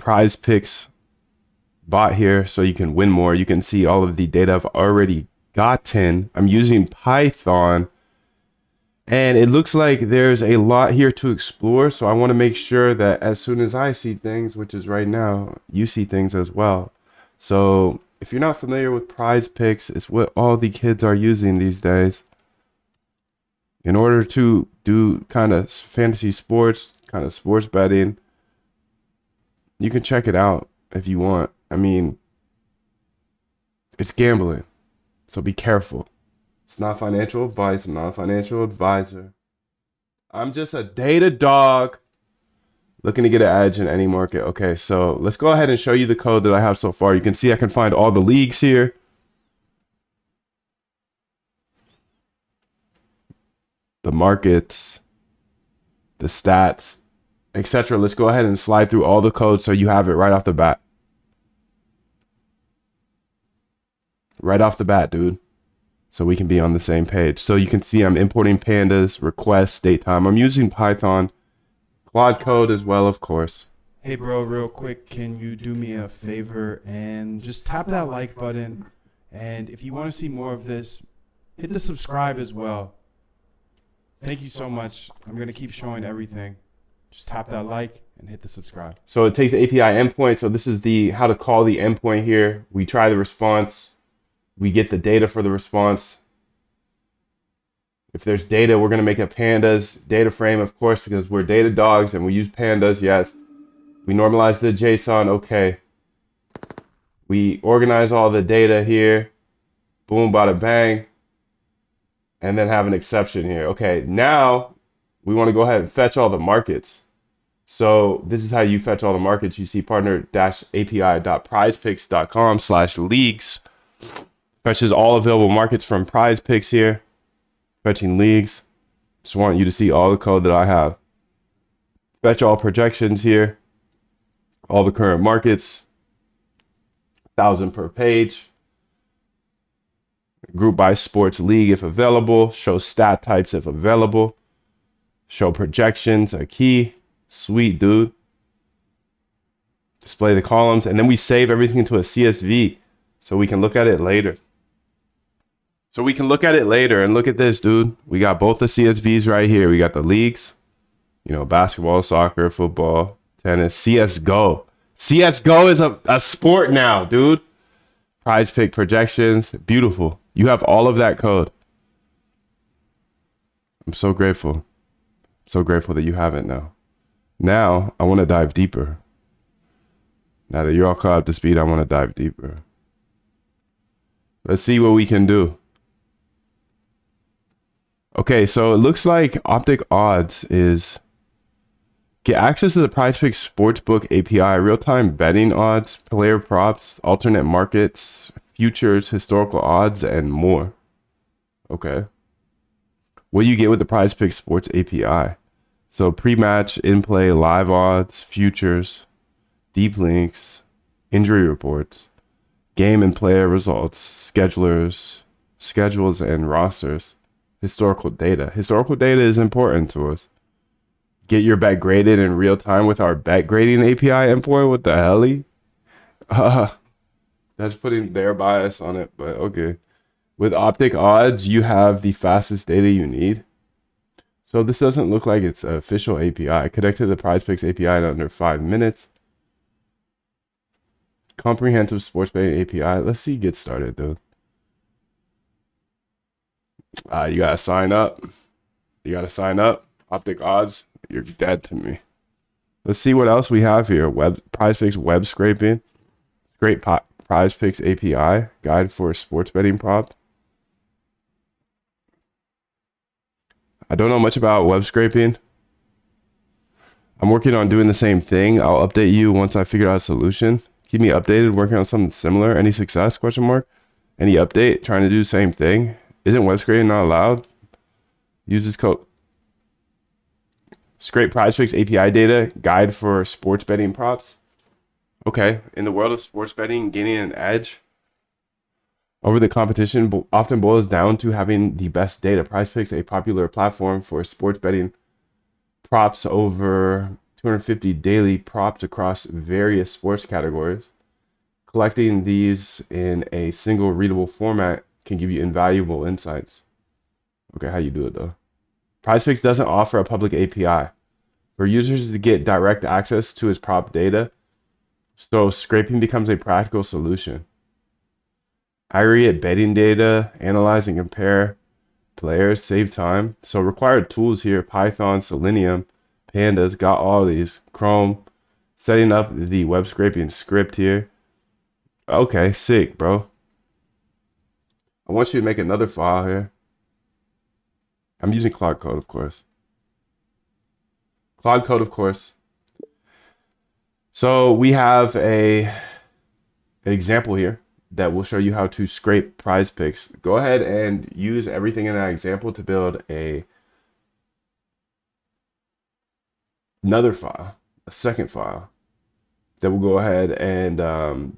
Prize Picks bot here so you can win more. You can see all of the data I've already gotten. I'm using Python, and it looks like there's a lot here to explore. So I want to make sure that as soon as I see things, which is right now, you see things as well. So if you're not familiar with Prize Picks, it's what all the kids are using these days in order to do kind of fantasy sports, kind of sports betting. You can check it out if you want. I mean, it's gambling, so be careful. It's not financial advice. I'm not a financial advisor. I'm just a data dog looking to get an edge in any market. Okay, so let's go ahead and show you the code that I have so far. You can see I can find all the leagues here. The markets, the stats, etc. Let's go ahead and slide through all the codes so you have it right off the bat. Right off the bat, dude. So we can be on the same page. So you can see I'm importing pandas, requests, date time. I'm using Python, Claude code as well, of course. Hey bro, real quick, can you do me a favor and just tap that like button? And if you want to see more of this, hit the subscribe as well. Thank you so much. I'm going to keep showing everything. Just tap that like and hit the subscribe. So it takes the API endpoint. So this is the how to call the endpoint here. We try the response. We get the data for the response. If there's data, we're going to make a pandas data frame, of course, because we're data dogs and we use pandas. Yes. We normalize the JSON. Okay. We organize all the data here. Boom, bada bang. And then have an exception here. Okay. Now we want to go ahead and fetch all the markets. So this is how you fetch all the markets. You see partner-api.prizepicks.com/leagues. Fetches all available markets from Prize Picks here. Fetching leagues. Just want you to see all the code that I have. Fetch all projections here. All the current markets. 1,000 per page. Group by sports league if available. Show stat types if available. Show projections, a key. Sweet, dude. Display the columns. And then we save everything into a CSV so we can look at it later. And look at this, dude. We got both the CSVs right here. We got the leagues, you know, basketball, soccer, football, tennis, CSGO. CSGO is a sport now, dude. Prize pick projections. Beautiful. You have all of that code. I'm so grateful. So grateful that you have it now. Now, I want to dive deeper. Now that you're all caught up to speed, I want to dive deeper. Let's see what we can do. Okay, so it looks like Optic Odds is get access to the PrizePicks Sportsbook API, real-time betting odds, player props, alternate markets, futures, historical odds, and more. Okay. What do you get with the PrizePicks Sports API? So pre-match, in-play, live odds, futures, deep links, injury reports, game and player results, schedulers, schedules, and rosters. Historical data. Historical data is important to us. Get your bet graded in real time with our bet grading API endpoint. What the hell? That's putting their bias on it, but okay. With Optic Odds, you have the fastest data you need. So this doesn't look like it's an official API. Connect to the PrizePicks API in under 5 minutes. Comprehensive sports betting API. Let's see, get started, dude. You gotta sign up. Optic Odds. You're dead to me. Let's see what else we have here. PrizePicks web scraping. Great PrizePicks API. Guide for sports betting prop. I don't know much about web scraping. I'm working on doing the same thing. I'll update you once I figure out a solution. Keep me updated, working on something similar. Any success, question mark? Any update, trying to do the same thing? Isn't web scraping not allowed? Use this code. Scrape PrizePicks API data, guide for sports betting props. Okay, in the world of sports betting, gaining an edge over the competition often boils down to having the best data. PrizePicks, a popular platform for sports betting props over 250 daily props across various sports categories. Collecting these in a single readable format can give you invaluable insights. Okay, how you do it though? PrizePicks doesn't offer a public API for users to get direct access to its prop data, so scraping becomes a practical solution. Aggregate betting data, analyze and compare players, save time. So required tools here: Python, Selenium, Pandas, got all these. Chrome, setting up the web scraping script here. Okay, sick, bro. I want you to make another file here. I'm using Claude Code, of course. Claude Code, of course. So we have an example here that will show you how to scrape PrizePicks. Go ahead and use everything in that example to build another file, a second file that will go ahead and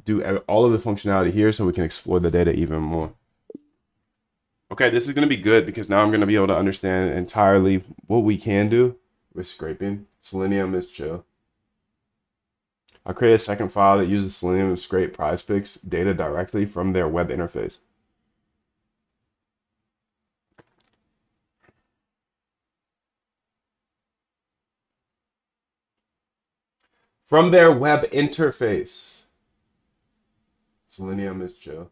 do all of the functionality here so we can explore the data even more. Okay, this is going to be good because now I'm going to be able to understand entirely what we can do with scraping. Selenium is chill. I'll create a second file that uses Selenium to scrape PrizePicks data directly from their web interface. From their web interface. Selenium is chill.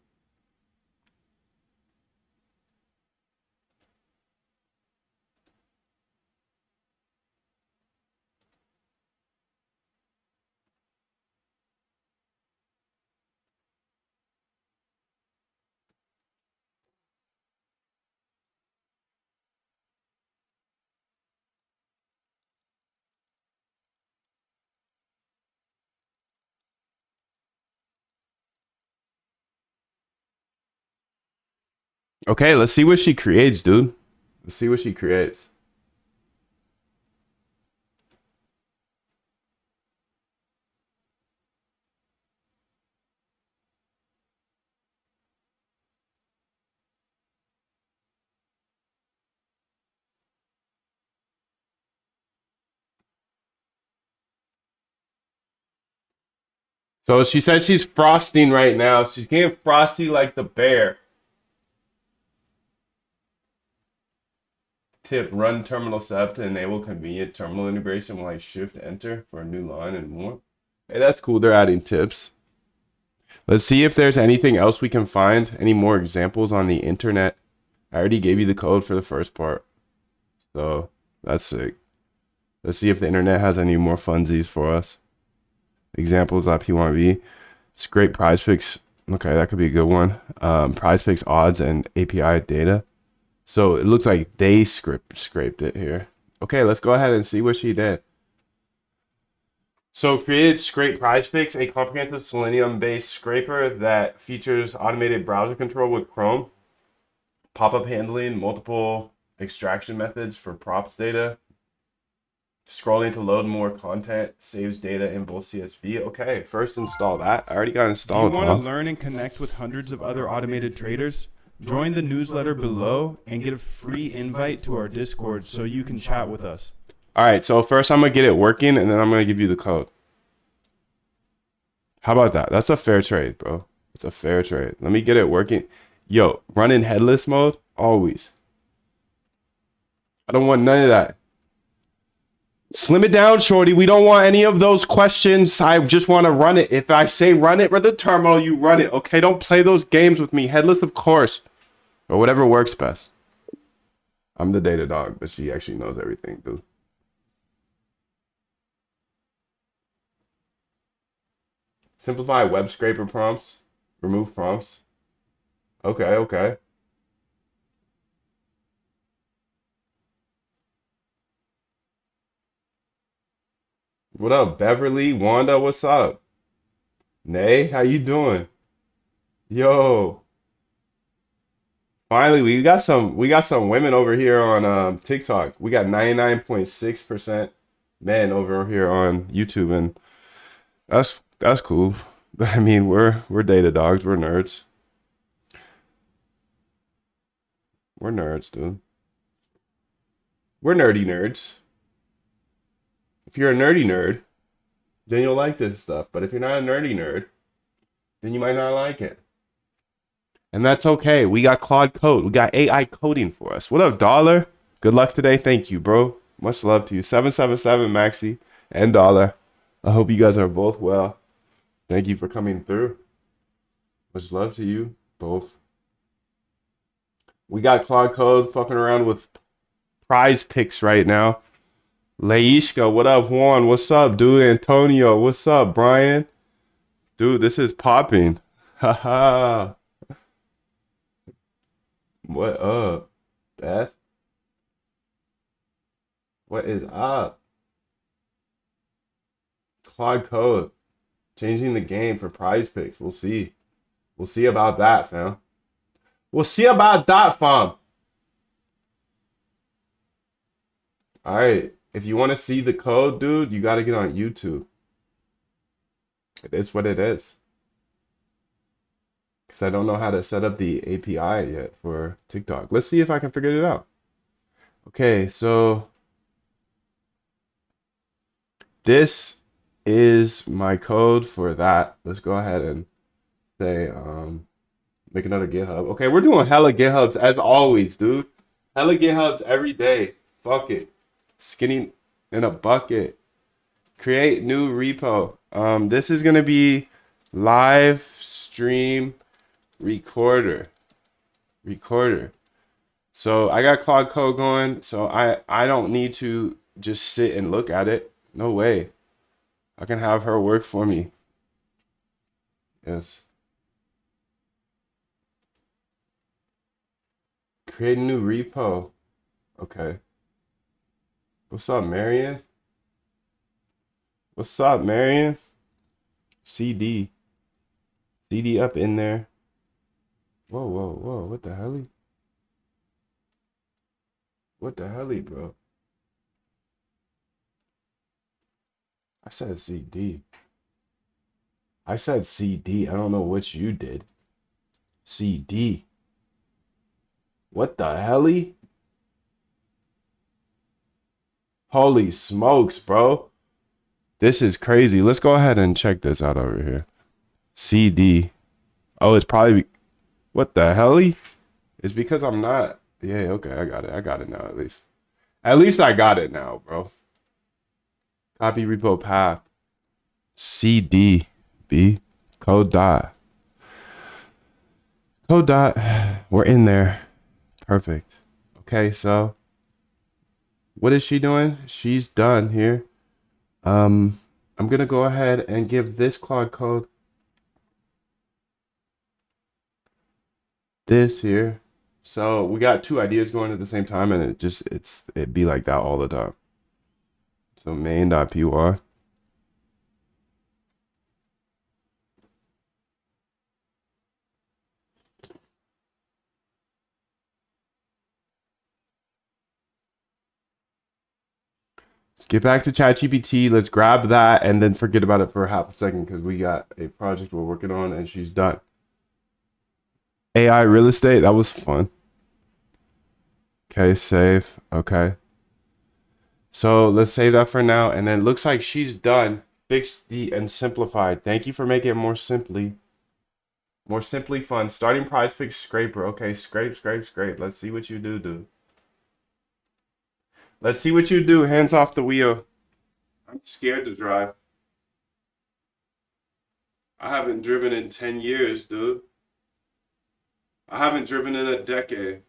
Okay, let's see what she creates, dude. Let's see what she creates. So she said she's frosting right now. She's getting frosty like the bear. Tip, run terminal setup to enable convenient terminal integration while I shift enter for a new line and more. Hey, that's cool. They're adding tips. Let's see if there's anything else we can find. Any more examples on the internet. I already gave you the code for the first part. So that's sick. Let's see if the internet has any more funsies for us. Examples.py. Scrape PrizePicks. Okay, that could be a good one. PrizePicks odds and API data. So it looks like they scraped it here. Okay, let's go ahead and see what she did. So created Scrape PrizePicks, a comprehensive Selenium-based scraper that features automated browser control with Chrome, pop-up handling, multiple extraction methods for props data, scrolling to load more content, saves data in both CSV. Okay, first install that. I already got installed. Do you want to learn and connect with hundreds of other automated traders? Join the newsletter below and get a free invite to our Discord so you can chat with us. All right, so first I'm going to get it working, and then I'm going to give you the code. How about that? That's a fair trade, bro. It's a fair trade. Let me get it working. Yo, running headless mode, always. I don't want none of that. Slim it down, shorty. We don't want any of those questions. I just want to run it. If I say run it with the terminal, you run it. Okay, don't play those games with me. Headless, of course. Or whatever works best. I'm the data dog, but she actually knows everything, dude. Simplify web scraper prompts. Remove prompts. Okay, okay. What up, Beverly? Wanda, what's up? Nay, how you doing? Yo. Finally, we got some women over here on TikTok. We got 99.6% men over here on YouTube, and that's cool. I mean, we're data dogs, we're nerds. We're nerds, dude. We're nerdy nerds. If you're a nerdy nerd, then you'll like this stuff. But if you're not a nerdy nerd, then you might not like it. And that's okay. We got Claude Code. We got AI coding for us. What up, Dollar? Good luck today. Thank you, bro. Much love to you. 777 Maxi and Dollar. I hope you guys are both well. Thank you for coming through. Much love to you both. We got Claude Code fucking around with prize picks right now. Leishka, what up, Juan? What's up, dude? Antonio, what's up, Brian? Dude, this is popping. Haha. What up, Beth? What is up? Claude Code. Changing the game for prize picks. We'll see. We'll see about that, fam. We'll see about that, fam. Alright. If you want to see the code, dude, you got to get on YouTube. It is what it is. Because I don't know how to set up the API yet for TikTok. Let's see if I can figure it out. Okay, so this is my code for that. Let's go ahead and say, make another GitHub. Okay, we're doing hella GitHubs as always, dude. Hella GitHubs every day. Fuck it. Skinny in a bucket. Create new repo. This is gonna be live stream recorder. So I got Claude Code going, so I don't need to just sit and look at it. No way. I can have her work for me. Yes. Create a new repo. Okay. What's up, Marion? What's up, Marion? CD. CD up in there. Whoa, whoa, whoa. What the hell? What the hell, bro? I said CD. I said CD. I don't know what you did. CD. What the hell? Holy smokes, bro. This is crazy. Let's go ahead and check this out over here. CD. Oh, it's probably... What the hell? It's because I'm not... Yeah, okay, I got it. I got it now, at least. At least I got it now, bro. Copy repo path. CD. B. Code dot. Code dot. We're in there. Perfect. Okay, so... What is she doing? She's done here. I'm going to go ahead and give this Claude Code this here. So we got two ideas going at the same time, and it'd be like that all the time. So main.py. Let's get back to ChatGPT. Let's grab that and then forget about it for half a second because we got a project we're working on and she's done. AI real estate. That was fun. Okay, save. Okay. So let's save that for now. And then it looks like she's done. Fixed the and simplified. Thank you for making it more simply fun. Starting prize pick scraper. Okay, scrape. Let's see what you do, dude. Let's see what you do. Hands off the wheel. I'm scared to drive. I haven't driven in 10 years, dude. I haven't driven in a decade.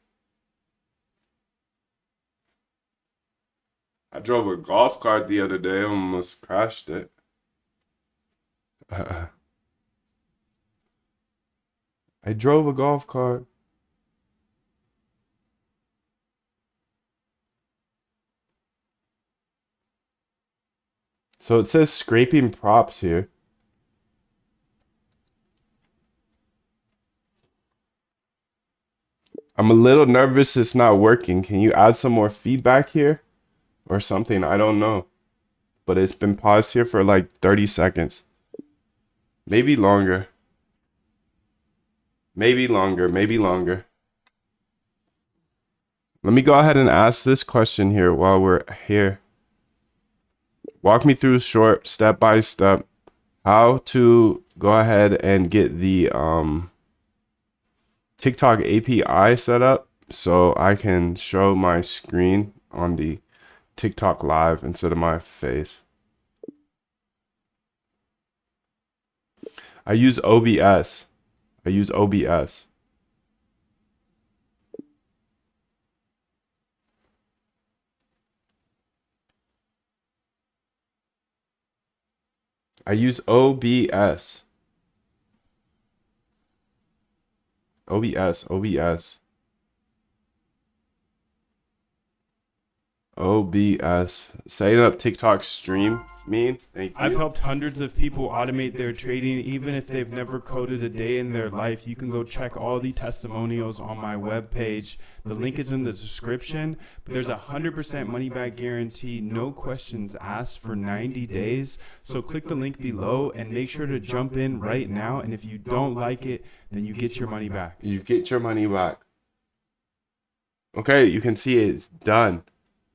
I drove a golf cart the other day. I almost crashed it. I drove a golf cart. So it says scraping props here. I'm a little nervous it's not working. Can you add some more feedback here? Or something? I don't know. But it's been paused here for like 30 seconds. Maybe longer. Maybe longer. Let me go ahead and ask this question here while we're here. Walk me through short step by step how to go ahead and get the TikTok API set up so I can show my screen on the TikTok live instead of my face. I use OBS. I use OBS. I use OBS. OBS. OBS. Setting up TikTok stream mean? Thank you. I've helped hundreds of people automate their trading, even if they've never coded a day in their life. You can go check all the testimonials on my webpage. The link is in the description. But there's a 100% money back guarantee, no questions asked for 90 days. So click the link below and make sure to jump in right now. And if you don't like it, then you get your money back. You get your money back. Okay, you can see it's done.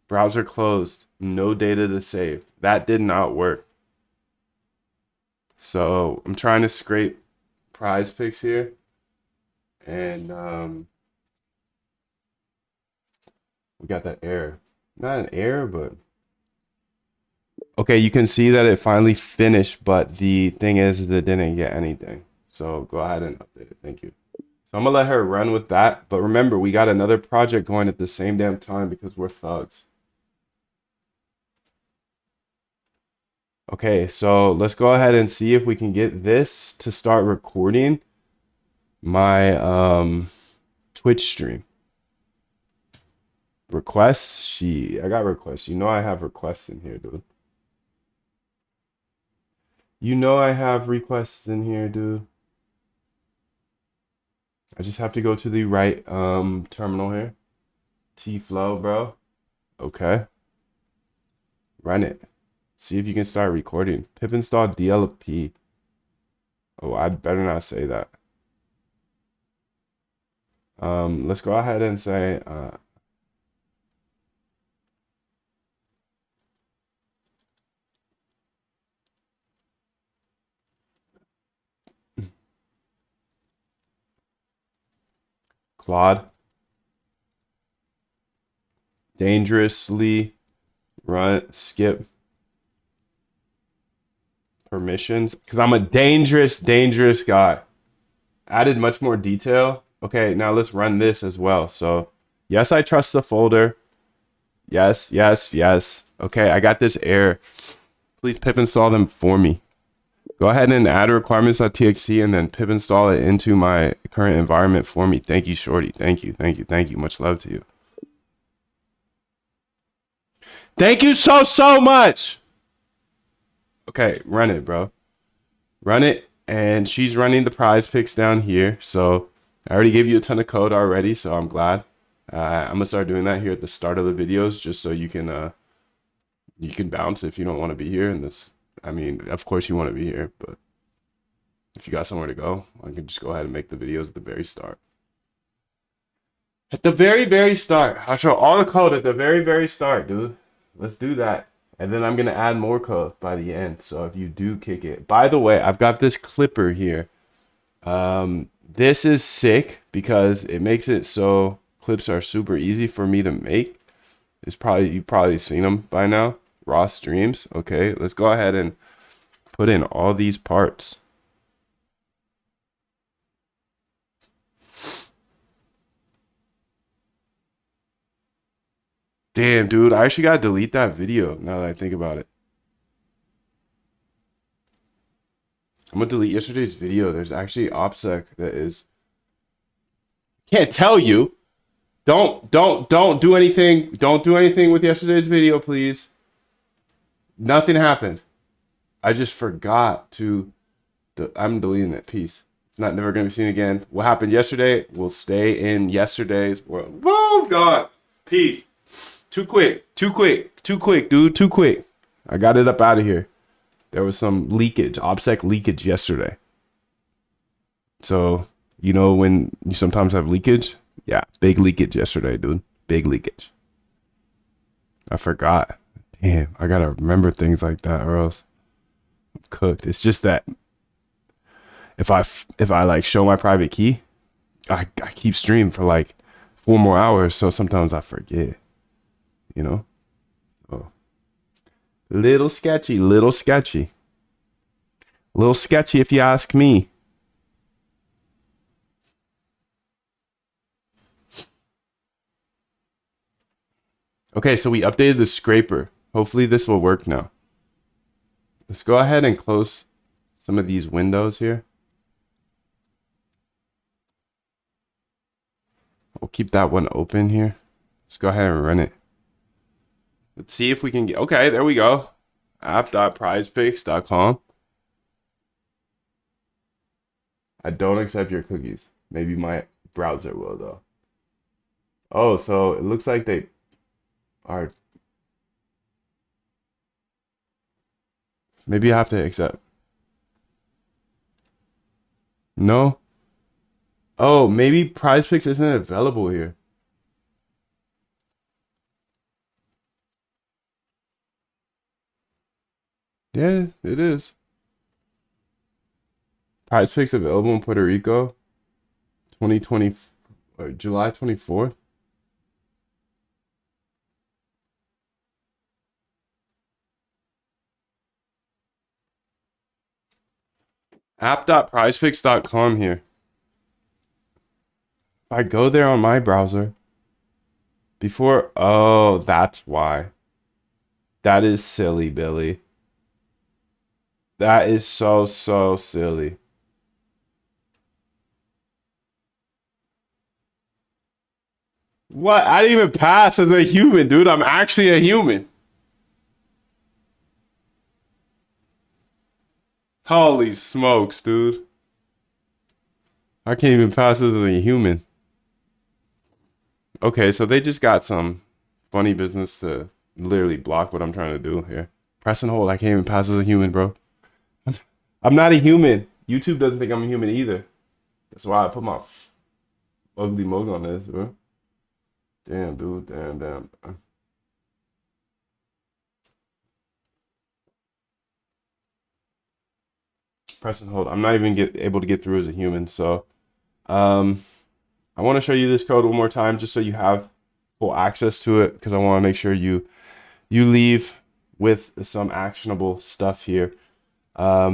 Browser closed. No data to save. That did not work. So I'm trying to scrape prize picks here. And we got that error. Not an error, but okay, you can see that it finally finished, but the thing is it didn't get anything. So go ahead and update it. Thank you. So I'm gonna let her run with that. But remember, we got another project going at the same damn time because we're thugs. Okay, so let's go ahead and see if we can get this to start recording my Twitch stream. Requests? I got requests. You know I have requests in here, dude. You know I have requests in here, dude. I just have to go to the right terminal here. T-Flow, bro. Okay. Run it. See if you can start recording. Pip install DLP. Oh, I better not say that. Let's go ahead and say Claude. Dangerously run skip permissions because I'm a dangerous guy. Added much more detail. Okay, now let's run this as well. So yes, I trust the folder. Yes. Okay, I got this error. Please pip install them for me. Go ahead and add requirements.txt and then pip install it into my current environment for me. Thank you, Shorty. Thank you. Much love to you. Thank you so much. Okay, run it, bro. Run it. And she's running the prize picks down here. So I already gave you a ton of code already, so I'm glad. I'm gonna start doing that here at the start of the videos, just so you can bounce if you don't want to be here. And this, I mean, of course you want to be here, but if you got somewhere to go, I can just go ahead and make the videos at the very start. At the very start, I'll show all the code at the very start, dude. Let's do that. And then I'm going to add more code by the end. So if you do kick it. By the way, I've got this clipper here. This is sick because it makes it so clips are super easy for me to make. You've probably seen them by now. Raw streams. Okay, let's go ahead and put in all these parts. Damn, dude, I actually gotta delete that video now that I think about it. I'm gonna delete yesterday's video. There's actually OPSEC that is. Can't tell you. Don't do anything. Don't do anything with yesterday's video, please. Nothing happened. I just forgot to. I'm deleting it. Peace. It's never gonna be seen again. What happened yesterday will stay in yesterday's world. Boom, it's gone. Peace. Too quick, dude. Too quick. I got it up out of here. There was some leakage, OPSEC leakage yesterday. So, you know when you sometimes have leakage? Yeah, big leakage yesterday, dude. Big leakage. I forgot. Damn, I gotta remember things like that or else I'm cooked. It's just that if I like show my private key, I keep stream for like 4 more hours, so sometimes I forget, you know? So little sketchy, little sketchy. Little sketchy if you ask me. Okay, so we updated the scraper. Hopefully this will work now. Let's go ahead and close some of these windows here. We'll keep that one open here. Let's go ahead and run it. Let's see if we can get, okay, there we go. app.prizepicks.com. I don't accept your cookies. Maybe my browser will though. Oh, so it looks like they are. Maybe I have to accept. No. Oh, maybe Prize Picks isn't available here. Yeah, it is. Prize Picks available in Puerto Rico, 2020, July 24th. App.prizepicks.com here. If I go there on my browser, before, oh, that's why. That is silly, Billy. That is so silly. What? I didn't even pass as a human, dude. I'm actually a human. Holy smokes, dude. I can't even pass as a human. Okay, so they just got some funny business to literally block what I'm trying to do here. Press and hold. I can't even pass as a human, bro. I'm not a human. YouTube doesn't think I'm a human either. That's why I put my ugly mug on this, bro. Damn, dude. Damn. Press and hold. I'm not even able to get through as a human. So, I want to show you this code one more time, just so you have full access to it, because I want to make sure you leave with some actionable stuff here.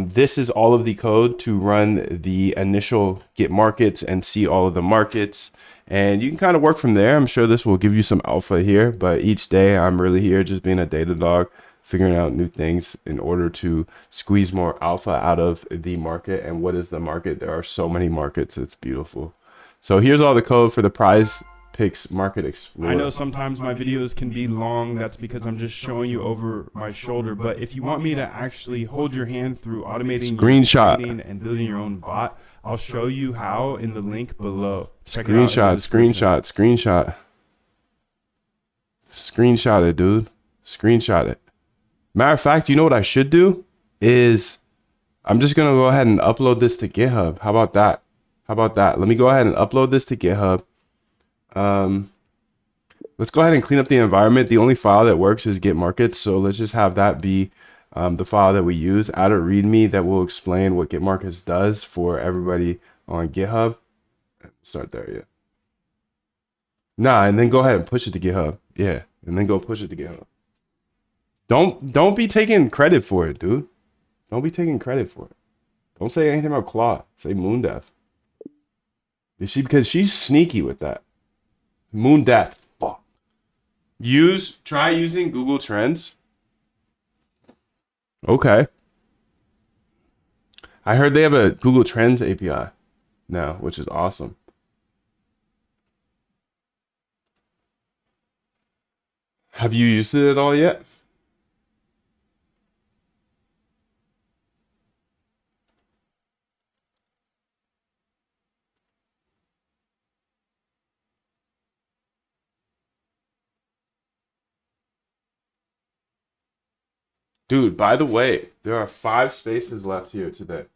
This is all of the code to run the initial get markets and see all of the markets. And you can kind of work from there. I'm sure this will give you some alpha here, but each day I'm really here just being a data dog, figuring out new things in order to squeeze more alpha out of the market. And what is the market? There are so many markets. It's beautiful. So here's all the code for the Prize Picks Market Explorer. I know sometimes my videos can be long. That's because I'm just showing you over my shoulder. But if you want me to actually hold your hand through automating Screenshot. your trading and building your own bot, I'll show you how in the link below. Check it out. Screenshot. Screenshot it, dude. Screenshot it. Matter of fact, you know what I should do is I'm just gonna go ahead and upload this to GitHub. How about that? Let me go ahead and upload this to GitHub. Let's go ahead and clean up the environment. The only file that works is get markets, so let's just have that be the file that we use. Add a README that will explain what get markets does for everybody on GitHub. Start there, yeah. Nah, and then go ahead and push it to GitHub. Yeah, and then go push it to GitHub. Don't be taking credit for it, dude. Don't be taking credit for it. Don't say anything about Claw. Say Moon Death. Because she's sneaky with that. Moon Death. Fuck. Try using Google Trends. Okay. I heard they have a Google Trends API now, which is awesome. Have you used it at all yet? Dude, by the way, there are 5 spaces left here today.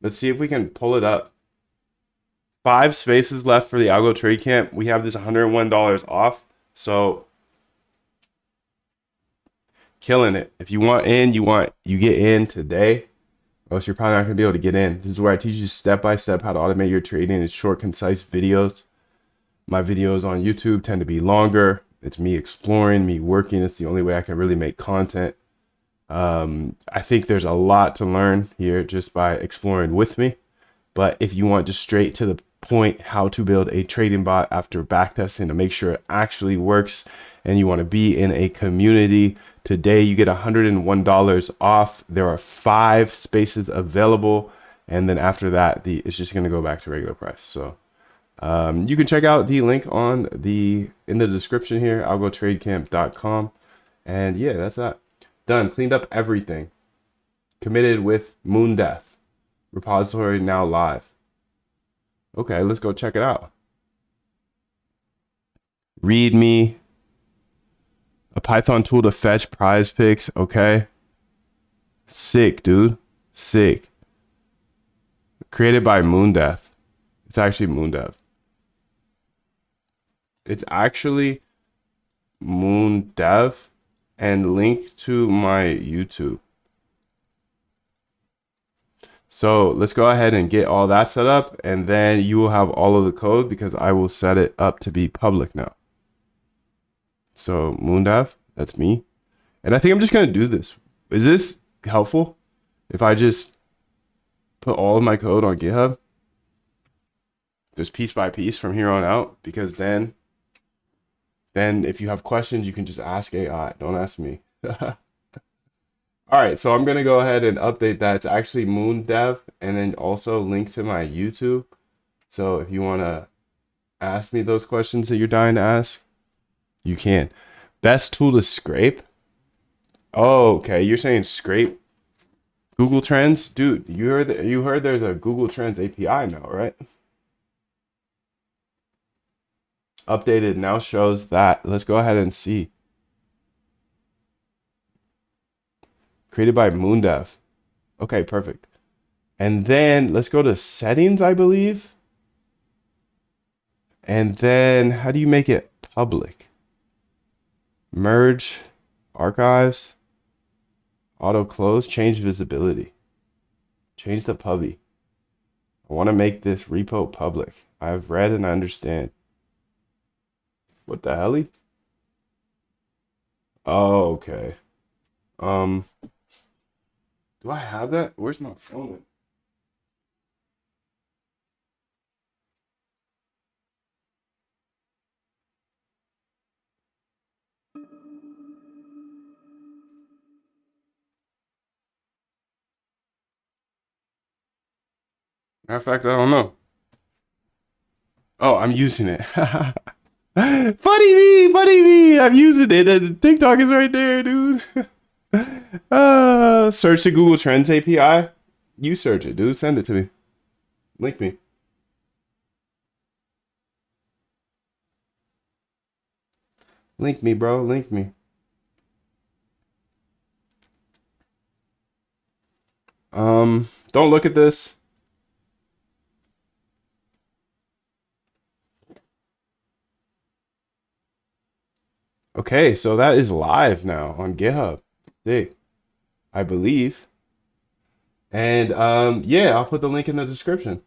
Let's see if we can pull it up. 5 spaces left for the Algo Trade Camp. We have this $101 off. So killing it. If you want in, you get in today, or else you're probably not gonna be able to get in. This is where I teach you step by step how to automate your trading in short, concise videos. My videos on YouTube tend to be longer. It's me exploring, me working. It's the only way I can really make content. I think there's a lot to learn here just by exploring with me. But if you want just straight to the point, how to build a trading bot after backtesting to make sure it actually works, and you want to be in a community, today you get $101 off. There are 5 spaces available, and then after that, it's just going to go back to regular price. So you can check out the link in the description here, algotradecamp.com. And yeah, that's that. Done. Cleaned up everything. Committed with Moondeath. Repository now live. Okay, let's go check it out. README. A Python tool to fetch prize picks. Okay. Sick, dude. Sick. Created by Moondeath. It's actually Moondeath. It's actually Moondev and linked to my YouTube. So let's go ahead and get all that set up, and then you will have all of the code because I will set it up to be public now. So Moondev, that's me. And I think I'm just going to do this. Is this helpful if I just put all of my code on GitHub? Just piece by piece from here on out, because then if you have questions, you can just ask AI. Don't ask me. All right, so I'm going to go ahead and update that. It's actually Moondev, and then also link to my YouTube. So if you want to ask me those questions that you're dying to ask, you can. Best tool to scrape? Oh, okay. You're saying scrape Google Trends? Dude, you heard there's a Google Trends API now, right? Updated now shows that. Let's go ahead and see. Created by Moondev. Okay, perfect. And then let's go to settings, I believe. And then how do you make it public? Merge, archives, auto close, change visibility. Change the puppy. I want to make this repo public. I've read and I understand. What the hell? Oh, okay. Do I have that? Where's my phone? Matter of fact, I don't know. Oh, I'm using it. Funny me. I'm using it. And TikTok is right there, dude. Search the Google Trends API. You search it, dude. Send it to me. Link me. Link me, bro. Link me. Don't look at this. Okay, so that is live now on GitHub. Sick, I believe. And yeah, I'll put the link in the description.